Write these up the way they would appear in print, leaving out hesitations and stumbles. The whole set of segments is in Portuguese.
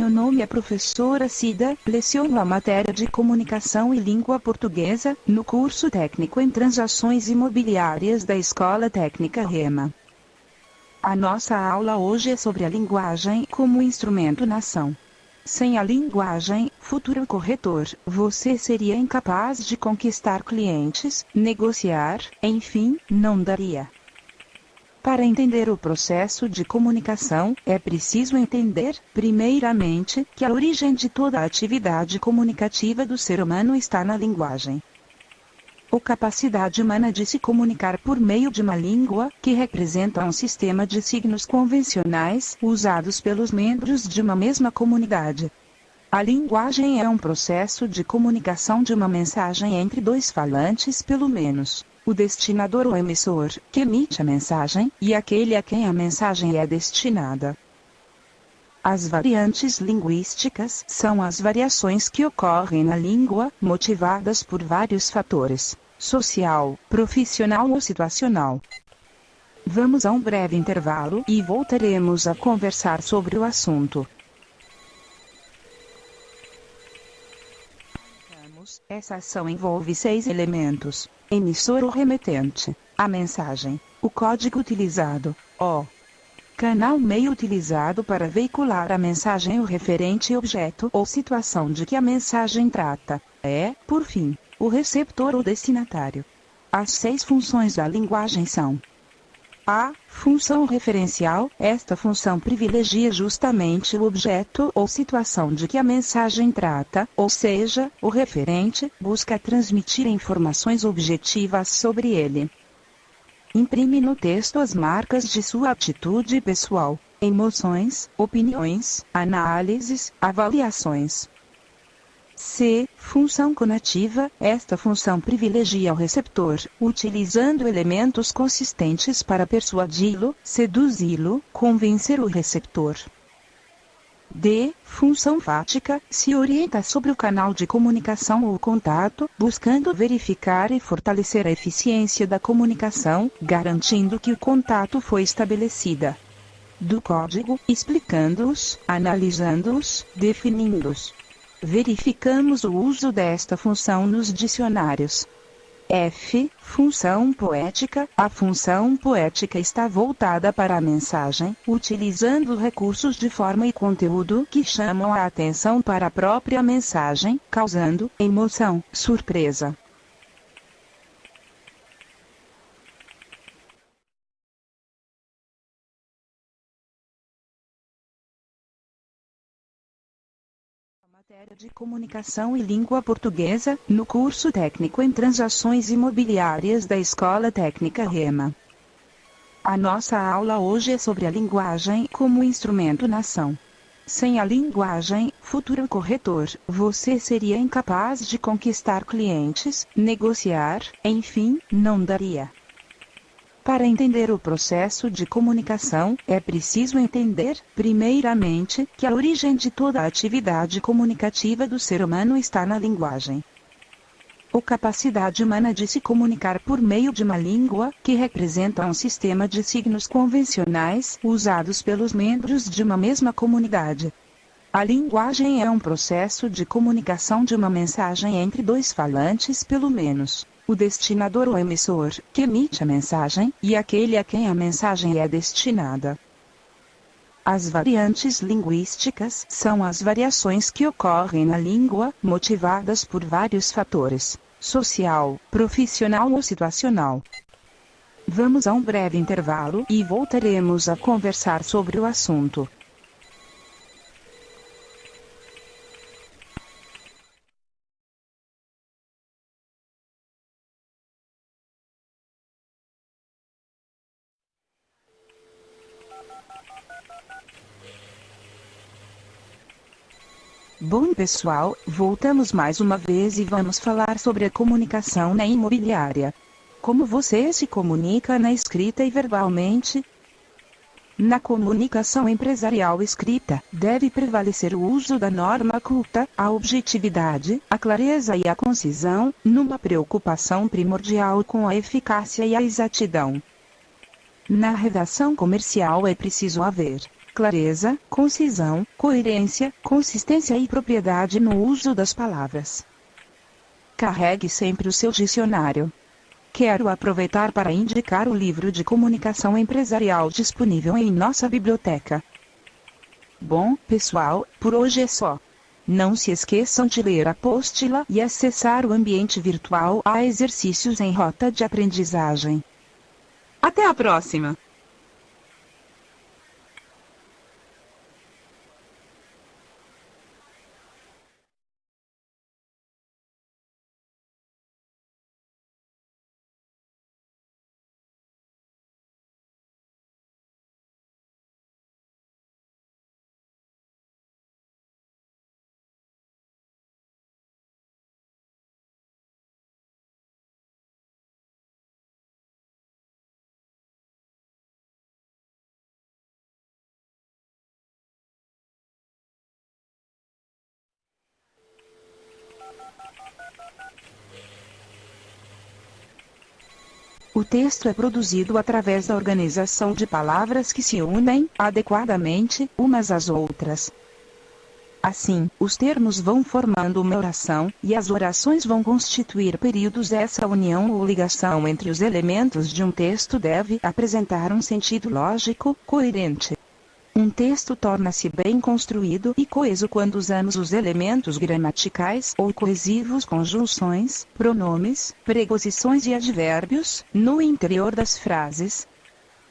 Meu nome é professora Cida, leciono a matéria de Comunicação e Língua Portuguesa, no curso técnico em Transações Imobiliárias da Escola Técnica Rema. A nossa aula hoje é sobre a linguagem como instrumento na ação. Sem a linguagem, futuro corretor, você seria incapaz de conquistar clientes, negociar, enfim, não daria. Para entender o processo de comunicação, é preciso entender, primeiramente, que a origem de toda a atividade comunicativa do ser humano está na linguagem. A capacidade humana de se comunicar por meio de uma língua, que representa um sistema de signos convencionais, usados pelos membros de uma mesma comunidade. A linguagem é um processo de comunicação de uma mensagem entre dois falantes pelo menos. O destinador ou emissor, que emite a mensagem, e aquele a quem a mensagem é destinada. As variantes linguísticas são as variações que ocorrem na língua, motivadas por vários fatores: social, profissional ou situacional. Vamos a um breve intervalo e voltaremos a conversar sobre o assunto. Essa ação envolve 6 elementos: emissor ou remetente, a mensagem, o código utilizado, o canal meio utilizado para veicular a mensagem, o referente objeto ou situação de que a mensagem trata, por fim, o receptor ou destinatário. As 6 funções da linguagem são: a função referencial. Esta função privilegia justamente o objeto ou situação de que a mensagem trata, ou seja, o referente busca transmitir informações objetivas sobre ele. Imprime no texto as marcas de sua atitude pessoal, emoções, opiniões, análises, avaliações. C. Função conativa. Esta função privilegia o receptor, utilizando elementos consistentes para persuadi-lo, seduzi-lo, convencer o receptor. D. Função fática. Se orienta sobre o canal de comunicação ou contato, buscando verificar e fortalecer a eficiência da comunicação, garantindo que o contato foi estabelecida. Do código, explicando-os, analisando-os, definindo-os. Verificamos o uso desta função nos dicionários. F. Função poética. A função poética está voltada para a mensagem, utilizando recursos de forma e conteúdo que chamam a atenção para a própria mensagem, causando emoção, surpresa. Matéria de Comunicação e Língua Portuguesa, no curso técnico em Transações Imobiliárias da Escola Técnica Rema. A nossa aula hoje é sobre a linguagem como instrumento na ação. Sem a linguagem, futuro corretor, você seria incapaz de conquistar clientes, negociar, enfim, não daria. Para entender o processo de comunicação, é preciso entender, primeiramente, que a origem de toda a atividade comunicativa do ser humano está na linguagem. A capacidade humana de se comunicar por meio de uma língua, que representa um sistema de signos convencionais, usados pelos membros de uma mesma comunidade. A linguagem é um processo de comunicação de uma mensagem entre dois falantes pelo menos. O destinador ou emissor, que emite a mensagem, e aquele a quem a mensagem é destinada. As variantes linguísticas são as variações que ocorrem na língua, motivadas por vários fatores: social, profissional ou situacional. Vamos a um breve intervalo e voltaremos a conversar sobre o assunto. Bom pessoal, voltamos mais uma vez e vamos falar sobre a comunicação na imobiliária. Como você se comunica na escrita e verbalmente? Na comunicação empresarial escrita, deve prevalecer o uso da norma culta, a objetividade, a clareza e a concisão, numa preocupação primordial com a eficácia e a exatidão. Na redação comercial é preciso haver clareza, concisão, coerência, consistência e propriedade no uso das palavras. Carregue sempre o seu dicionário. Quero aproveitar para indicar o livro de comunicação empresarial disponível em nossa biblioteca. Bom, pessoal, por hoje é só. Não se esqueçam de ler a apostila e acessar o ambiente virtual. Há exercícios em rota de aprendizagem. Até a próxima! O texto é produzido através da organização de palavras que se unem, adequadamente, umas às outras. Assim, os termos vão formando uma oração, e as orações vão constituir períodos. Essa união ou ligação entre os elementos de um texto deve apresentar um sentido lógico, coerente. Um texto torna-se bem construído e coeso quando usamos os elementos gramaticais ou coesivos, conjunções, pronomes, preposições e advérbios, no interior das frases.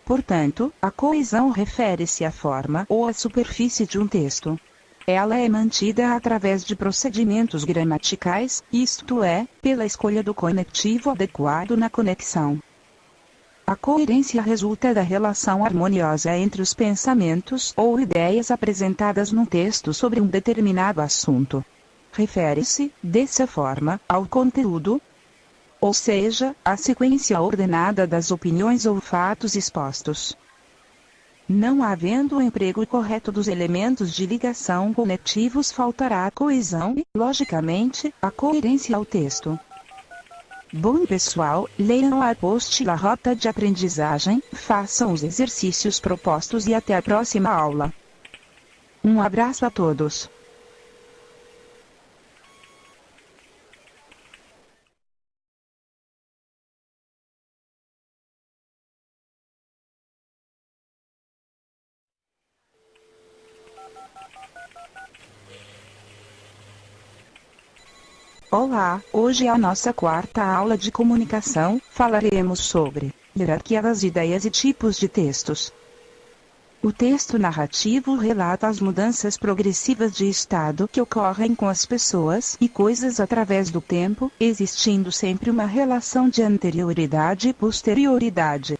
Portanto, a coesão refere-se à forma ou à superfície de um texto. Ela é mantida através de procedimentos gramaticais, isto é, pela escolha do conectivo adequado na conexão. A coerência resulta da relação harmoniosa entre os pensamentos ou ideias apresentadas num texto sobre um determinado assunto. Refere-se, dessa forma, ao conteúdo, ou seja, à sequência ordenada das opiniões ou fatos expostos. Não havendo o emprego correto dos elementos de ligação conectivos, faltará a coesão e, logicamente, a coerência ao texto. Bom, pessoal, leiam a apostila Rota de Aprendizagem, façam os exercícios propostos e até a próxima aula. Um abraço a todos. Olá, hoje é a nossa quarta aula de comunicação. Falaremos sobre hierarquia das ideias e tipos de textos. O texto narrativo relata as mudanças progressivas de estado que ocorrem com as pessoas e coisas através do tempo, existindo sempre uma relação de anterioridade e posterioridade.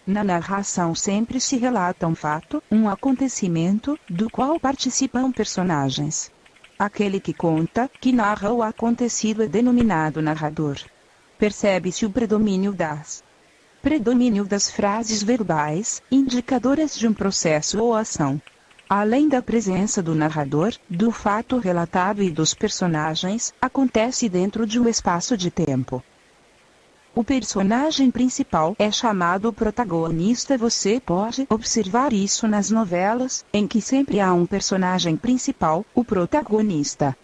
Na narração sempre se relata um fato, um acontecimento, do qual participam personagens. Aquele que conta, que narra o acontecido é denominado narrador. Percebe-se o predomínio das frases verbais, indicadoras de um processo ou ação. Além da presença do narrador, do fato relatado e dos personagens, acontece dentro de um espaço de tempo. O personagem principal é chamado protagonista. Você pode observar isso nas novelas, em que sempre há um personagem principal, o protagonista.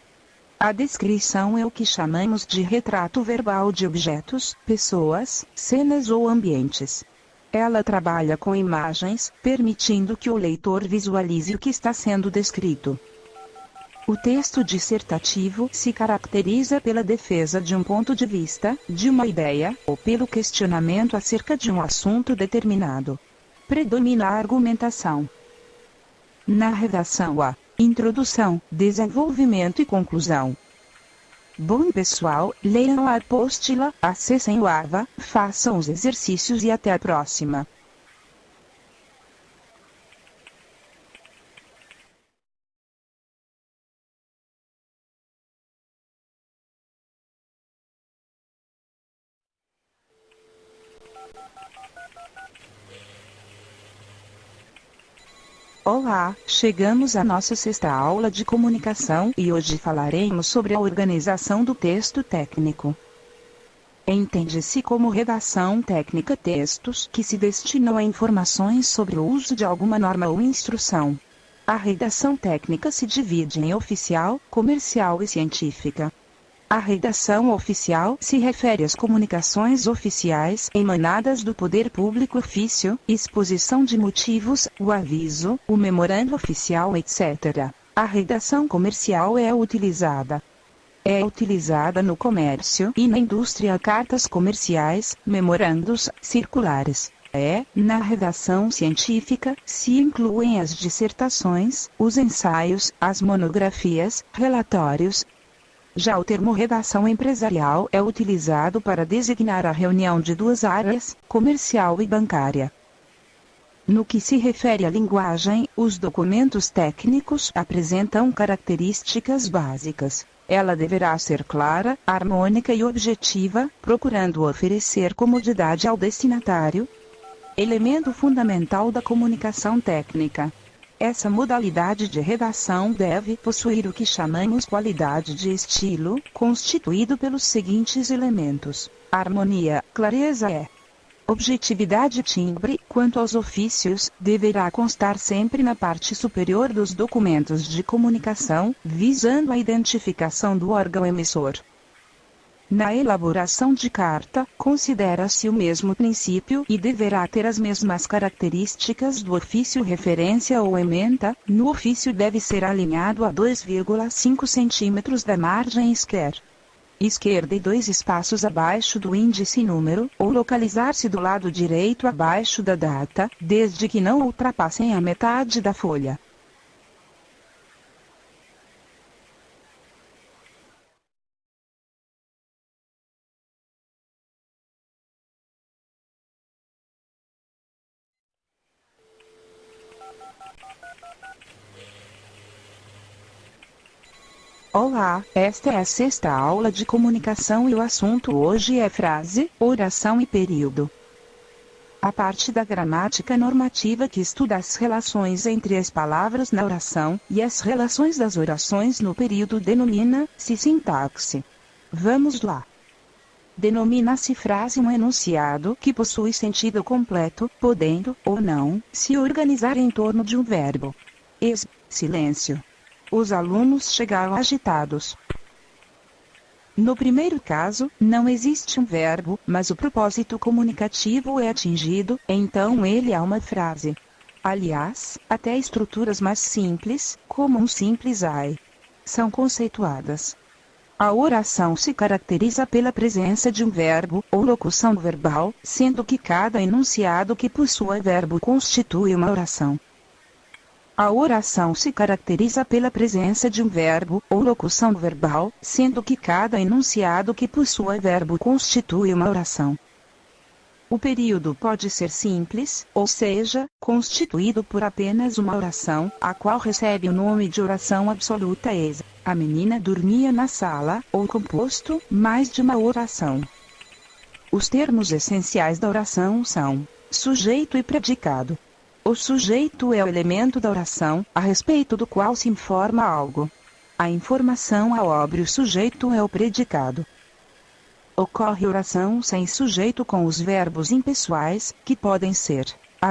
A descrição é o que chamamos de retrato verbal de objetos, pessoas, cenas ou ambientes. Ela trabalha com imagens, permitindo que o leitor visualize o que está sendo descrito. O texto dissertativo se caracteriza pela defesa de um ponto de vista, de uma ideia, ou pelo questionamento acerca de um assunto determinado. Predomina a argumentação. Na redação há introdução, desenvolvimento e conclusão. Bom, pessoal, leiam a apostila, acessem o AVA, façam os exercícios e até a próxima. Olá, chegamos à nossa sexta aula de comunicação e hoje falaremos sobre a organização do texto técnico. Entende-se como redação técnica textos que se destinam a informações sobre o uso de alguma norma ou instrução. A redação técnica se divide em oficial, comercial e científica. A redação oficial se refere às comunicações oficiais emanadas do poder público, ofício, exposição de motivos, o aviso, o memorando oficial, etc. A redação comercial é utilizada no comércio e na indústria cartas comerciais, memorandos, circulares. Na redação científica, se incluem as dissertações, os ensaios, as monografias, relatórios. Já o termo redação empresarial é utilizado para designar a reunião de duas áreas, comercial e bancária. No que se refere à linguagem, os documentos técnicos apresentam características básicas. Ela deverá ser clara, harmônica e objetiva, procurando oferecer comodidade ao destinatário. Elemento fundamental da comunicação técnica. Essa modalidade de redação deve possuir o que chamamos qualidade de estilo, constituído pelos seguintes elementos: harmonia, clareza objetividade. Timbre, quanto aos ofícios, deverá constar sempre na parte superior dos documentos de comunicação, visando a identificação do órgão emissor. Na elaboração de carta, considera-se o mesmo princípio e deverá ter as mesmas características do ofício referência ou ementa. No ofício deve ser alinhado a 2,5 cm da margem esquerda e 2 espaços abaixo do índice número, ou localizar-se do lado direito abaixo da data, desde que não ultrapassem a metade da folha. Olá, esta é a 6ª aula de comunicação e o assunto hoje é frase, oração e período. A parte da gramática normativa que estuda as relações entre as palavras na oração e as relações das orações no período denomina-se sintaxe. Vamos lá. Denomina-se frase um enunciado que possui sentido completo, podendo, ou não, se organizar em torno de um verbo. Silêncio. Os alunos chegaram agitados. No primeiro caso, não existe um verbo, mas o propósito comunicativo é atingido, então ele é uma frase. Aliás, até estruturas mais simples, como um simples ai, são conceituadas. A oração se caracteriza pela presença de um verbo, ou locução verbal, sendo que cada enunciado que possua verbo constitui uma oração. A oração se caracteriza pela presença de um verbo, ou locução verbal, sendo que cada enunciado que possua verbo constitui uma oração. O período pode ser simples, ou seja, constituído por apenas uma oração, a qual recebe o nome de oração absoluta a menina dormia na sala, ou composto, mais de uma oração. Os termos essenciais da oração são sujeito e predicado. O sujeito é o elemento da oração, a respeito do qual se informa algo. A informação ao óbvio sujeito é o predicado. Ocorre oração sem sujeito com os verbos impessoais, que podem ser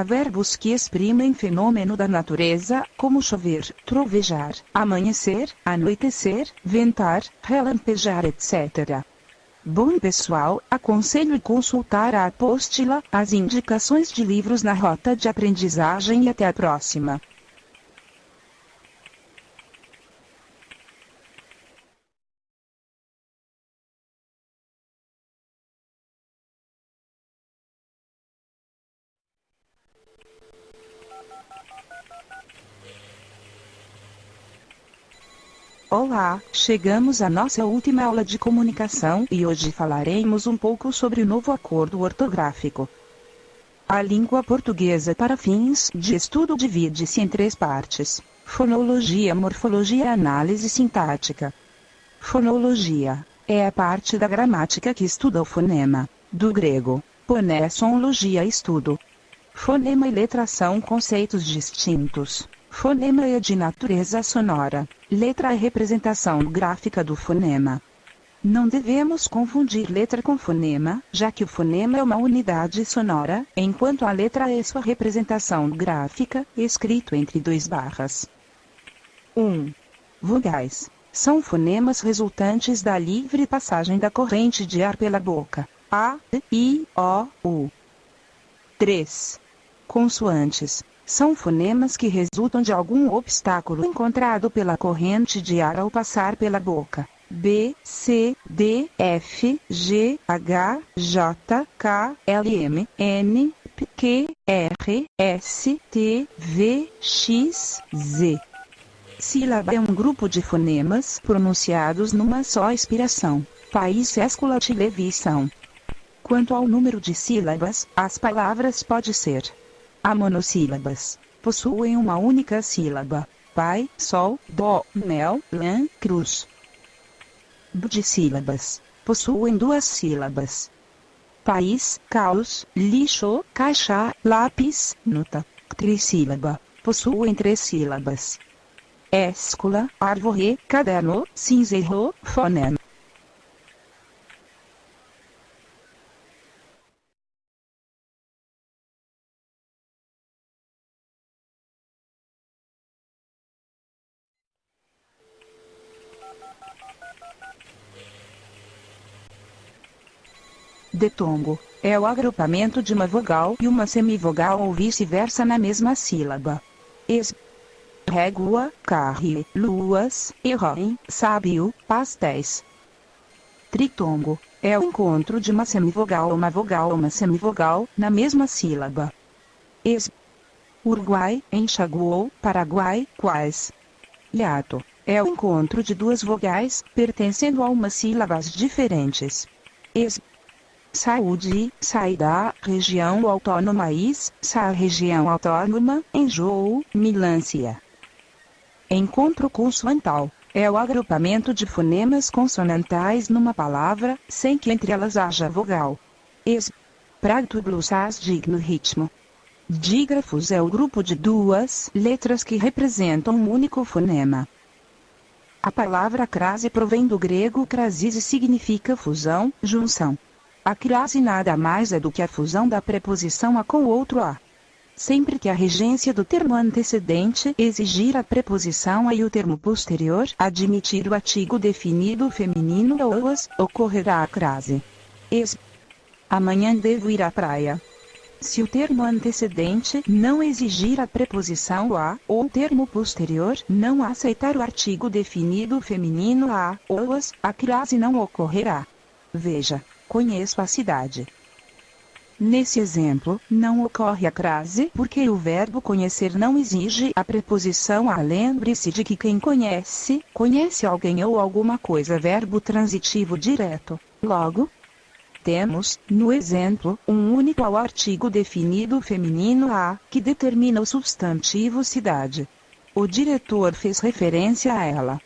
verbos que exprimem fenômeno da natureza, como chover, trovejar, amanhecer, anoitecer, ventar, relampejar, etc. Bom pessoal, aconselho consultar a apostila, as indicações de livros na rota de aprendizagem e até a próxima. Olá, chegamos à nossa última aula de comunicação e hoje falaremos um pouco sobre o novo acordo ortográfico. A língua portuguesa para fins de estudo divide-se em 3 partes: fonologia, morfologia e análise sintática. Fonologia é a parte da gramática que estuda o fonema, do grego, fonologia estudo. Fonema e letra são conceitos distintos. Fonema é de natureza sonora, letra é representação gráfica do fonema. Não devemos confundir letra com fonema, já que o fonema é uma unidade sonora, enquanto a letra é sua representação gráfica, escrito entre duas barras. 1. Vogais. São fonemas resultantes da livre passagem da corrente de ar pela boca. A, I, O, U. 3. Consoantes. São fonemas que resultam de algum obstáculo encontrado pela corrente de ar ao passar pela boca. B, C, D, F, G, H, J, K, L, M, N, P, Q, R, S, T, V, X, Z. Sílaba é um grupo de fonemas pronunciados numa só expiração. País, escola, televisão. Quanto ao número de sílabas, as palavras pode ser a monossílabas. Possuem uma única sílaba. Pai, sol, dó, mel, lã, cruz. Budissílabas. Possuem duas sílabas. País, caos, lixo, caixa, lápis, nota. Trissílaba. Possuem três sílabas. Escola, árvore, caderno, cinzeiro, fonema. Ditongo é o agrupamento de uma vogal e uma semivogal ou vice-versa na mesma sílaba. Régua, carre, luas, herói, sábio, pastéis. Tritongo é o encontro de uma semivogal ou uma semivogal na mesma sílaba. Uruguai, enxaguou, Paraguai, quais. Hiato é o encontro de duas vogais pertencendo a umas sílabas diferentes. Saúde, sai da região autônoma, sa região autônoma, enjoo, milância. Encontro consoantal é o agrupamento de fonemas consonantais numa palavra, sem que entre elas haja vogal. Prato glossas digno ritmo. Dígrafos é o grupo de duas letras que representam um único fonema. A palavra crase provém do grego krasis e significa fusão, junção. A crase nada mais é do que a fusão da preposição a com o outro a. Sempre que a regência do termo antecedente exigir a preposição a e o termo posterior admitir o artigo definido feminino ou as, ocorrerá a crase. Amanhã devo ir à praia. Se o termo antecedente não exigir a preposição a, ou o termo posterior não aceitar o artigo definido feminino a, ou as, a crase não ocorrerá. Veja, conheço a cidade. Nesse exemplo, não ocorre a crase porque o verbo conhecer não exige a preposição a. Lembre-se de que quem conhece, conhece alguém ou alguma coisa, verbo transitivo direto. Logo, temos, no exemplo, um único ao artigo definido feminino a, que determina o substantivo cidade. O diretor fez referência a ela.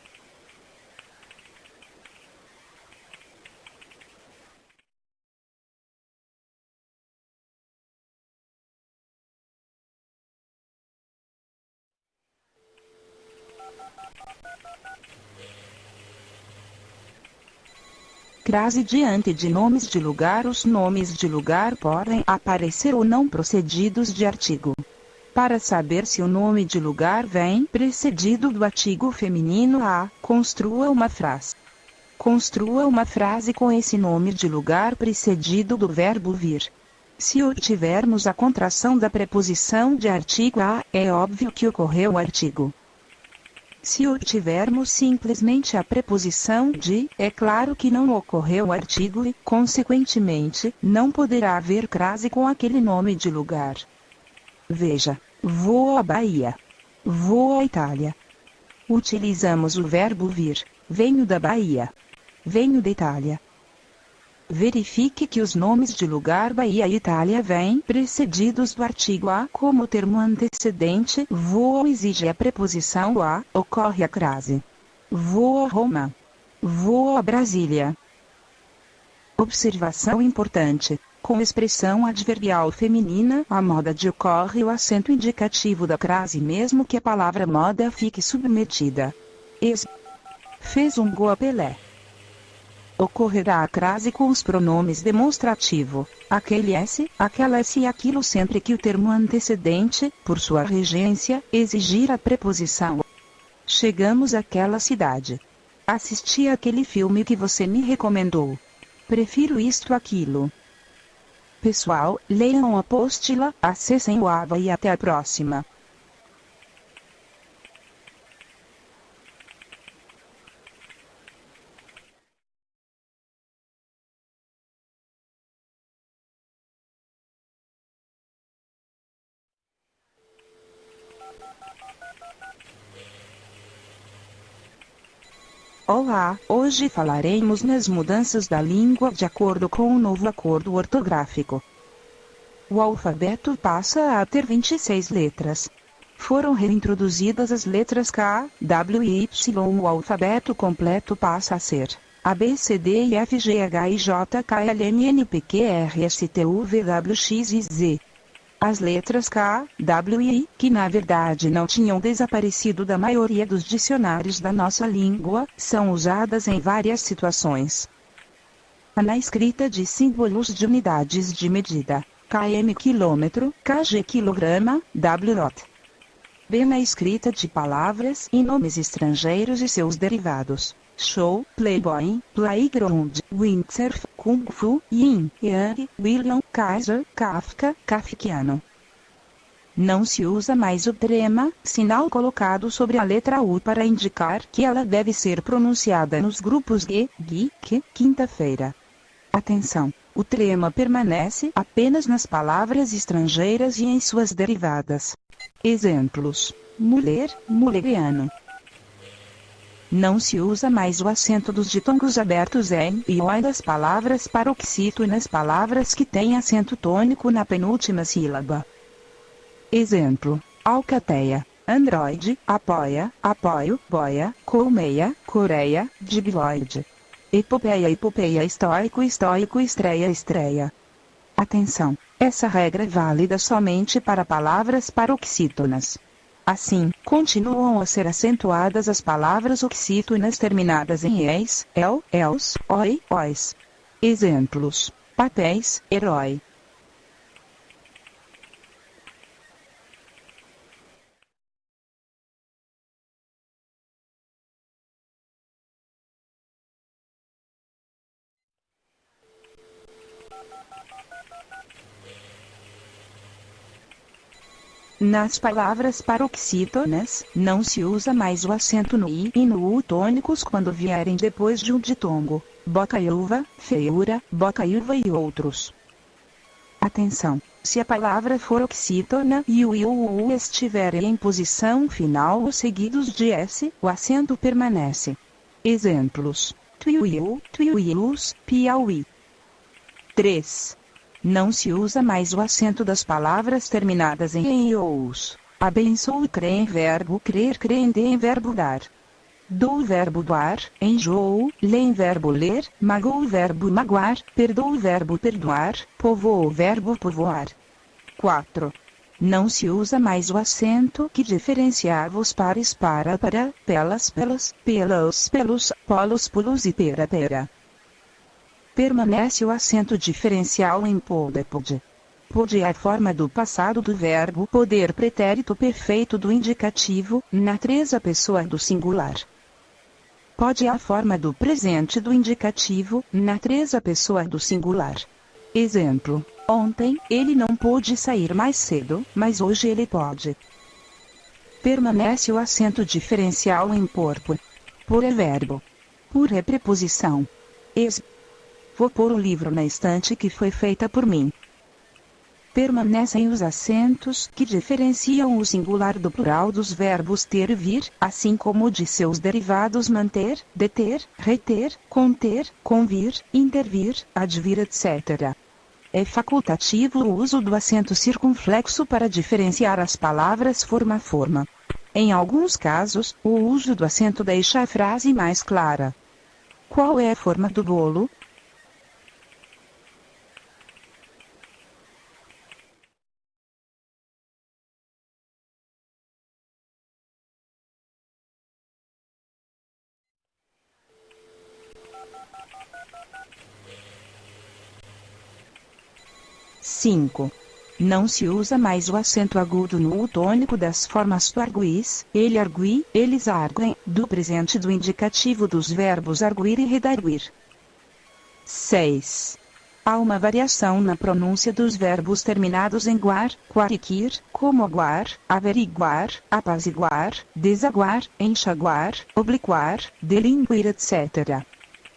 Crase diante de nomes de lugar. Os nomes de lugar podem aparecer ou não precedidos de artigo. Para saber se o nome de lugar vem precedido do artigo feminino a, construa uma frase. Construa uma frase com esse nome de lugar precedido do verbo vir. Se obtivermos a contração da preposição de artigo a, é óbvio que ocorreu o artigo. Se obtivermos simplesmente a preposição de, é claro que não ocorreu o artigo e, consequentemente, não poderá haver crase com aquele nome de lugar. Veja, vou à Bahia. Vou à Itália. Utilizamos o verbo vir. Venho da Bahia. Venho da Itália. Verifique que os nomes de lugar Bahia e Itália vêm precedidos do artigo a. Como o termo antecedente vou exige a preposição a, ocorre a crase. Vou a Roma. Vou a Brasília. Observação importante. Com expressão adverbial feminina, a moda de ocorre o acento indicativo da crase mesmo que a palavra moda fique submetida. Fez um gol a Pelé. Ocorrerá a crase com os pronomes demonstrativo, aquele s, aquela s e aquilo sempre que o termo antecedente, por sua regência, exigir a preposição. Chegamos àquela cidade. Assisti àquele filme que você me recomendou. Prefiro isto aquilo. Pessoal, leiam a apostila, acessem o AVA e até a próxima. Olá, hoje falaremos nas mudanças da língua de acordo com o novo acordo ortográfico. O alfabeto passa a ter 26 letras. Foram reintroduzidas as letras K, W e Y. O alfabeto completo passa a ser A, B, C, D, E, F, G, H, I, J, K, L, M, N, P, Q, R, S, T, U, V, W, X e Z. As letras K, W e I, que na verdade não tinham desaparecido da maioria dos dicionários da nossa língua, são usadas em várias situações. A na escrita de símbolos de unidades de medida, km quilômetro, kg quilograma, w not. B na escrita de palavras e nomes estrangeiros e seus derivados, show, playboy, playground, windsurf, kung fu, yin, yang, William, Kaiser, Kafka, kafkiano. Não se usa mais o trema, sinal colocado sobre a letra U para indicar que ela deve ser pronunciada nos grupos G, Gi, Q, quinta-feira. Atenção! O trema permanece apenas nas palavras estrangeiras e em suas derivadas. Exemplos: mulher, mulheriano. Não se usa mais o acento dos ditongos abertos em e o das palavras paroxítonas, palavras que têm acento tônico na penúltima sílaba. Exemplo: alcateia, androide, apoia, apoio, boia, colmeia, coreia, dibiloide. Epopeia, epopeia, estoico, estoico, estreia, estreia. Atenção! Essa regra é válida somente para palavras paroxítonas. Assim, continuam a ser acentuadas as palavras oxítonas terminadas em eis, el, els, oi, ois. Exemplos: papéis, herói. Nas palavras paroxítonas, não se usa mais o acento no i e no u tônicos quando vierem depois de um ditongo, bocaiúva, feiura, bocaiúva e outros. Atenção! Se a palavra for oxítona e o i ou o u estiverem em posição final ou seguidos de s, o acento permanece. Exemplos: tuiuiu, tuiuius, Piauí. 3. Não se usa mais o acento das palavras terminadas em e ou os. Abençoo crê em verbo crer, crê em verbo dar. Dou verbo doar, enjoo, lê em verbo ler, magoo verbo magoar, perdoo verbo perdoar, povoou verbo povoar. 4. Não se usa mais o acento que diferenciava os pares para, pelas, pelos, pelos, polos, pulos e pera. Permanece o acento diferencial em pode, pode. Pode é a forma do passado do verbo poder, pretérito perfeito do indicativo, na terceira pessoa do singular. Pode é a forma do presente do indicativo, na terceira pessoa do singular. Exemplo: ontem, ele não pôde sair mais cedo, mas hoje ele pode. Permanece o acento diferencial em por. Por é verbo. Por é preposição. Vou pôr o livro na estante que foi feita por mim. Permanecem os acentos que diferenciam o singular do plural dos verbos ter e vir, assim como de seus derivados manter, deter, reter, conter, convir, intervir, advir, etc. É facultativo o uso do acento circunflexo para diferenciar as palavras forma a forma. Em alguns casos, o uso do acento deixa a frase mais clara. Qual é a forma do bolo? 5. Não se usa mais o acento agudo no U tônico das formas tu arguis, ele argui, eles arguem, do presente do indicativo dos verbos arguir e redarguir. 6. Há uma variação na pronúncia dos verbos terminados em guar, quariquir, como aguar, averiguar, apaziguar, desaguar, enxaguar, obliquar, delinquir, etc.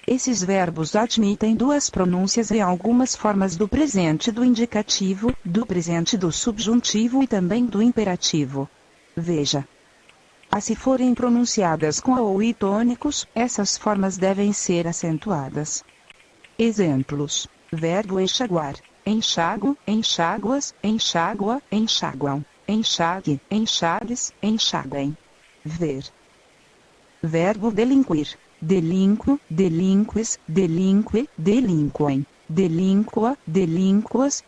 Esses verbos admitem duas pronúncias e algumas formas do presente do indicativo, do presente do subjuntivo e também do imperativo. Veja. Se forem pronunciadas com a ou i tônicos, essas formas devem ser acentuadas. Exemplos. Verbo enxaguar. Enxago, enxáguas, enxágua, enxaguam. Enxague, enxagues, enxaguem. Ver. Verbo delinquir. Delinquo, delinques, delinque, delinquem. Delinqua, delinquas.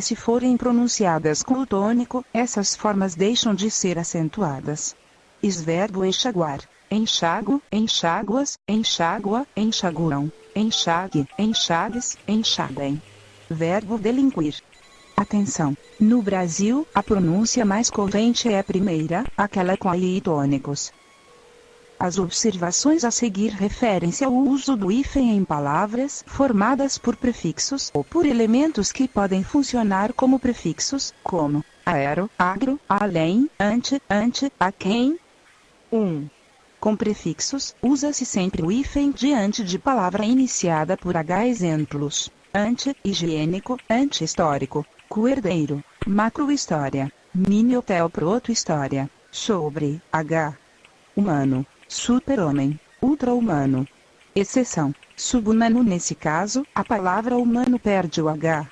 Se forem pronunciadas com o tônico, essas formas deixam de ser acentuadas. Verbo enxaguar. Enxago, enxáguas, enxágua, enxaguam. Enxague, enxagues, enxaguem. Verbo delinquir. Atenção! No Brasil, a pronúncia mais corrente é a primeira, aquela com i tônicos. As observações a seguir referem-se ao uso do hífen em palavras formadas por prefixos ou por elementos que podem funcionar como prefixos, como aero, agro, além, ante, a quem. 1. Com prefixos, usa-se sempre o hífen diante de palavra iniciada por H. Exemplos: anti-higiênico, anti-histórico, coerdeiro, macro-história, mini-hotel proto-história, sobre, H. Humano, super-homem, ultra-humano. Exceção: subhumano. Nesse caso, a palavra humano perde o H.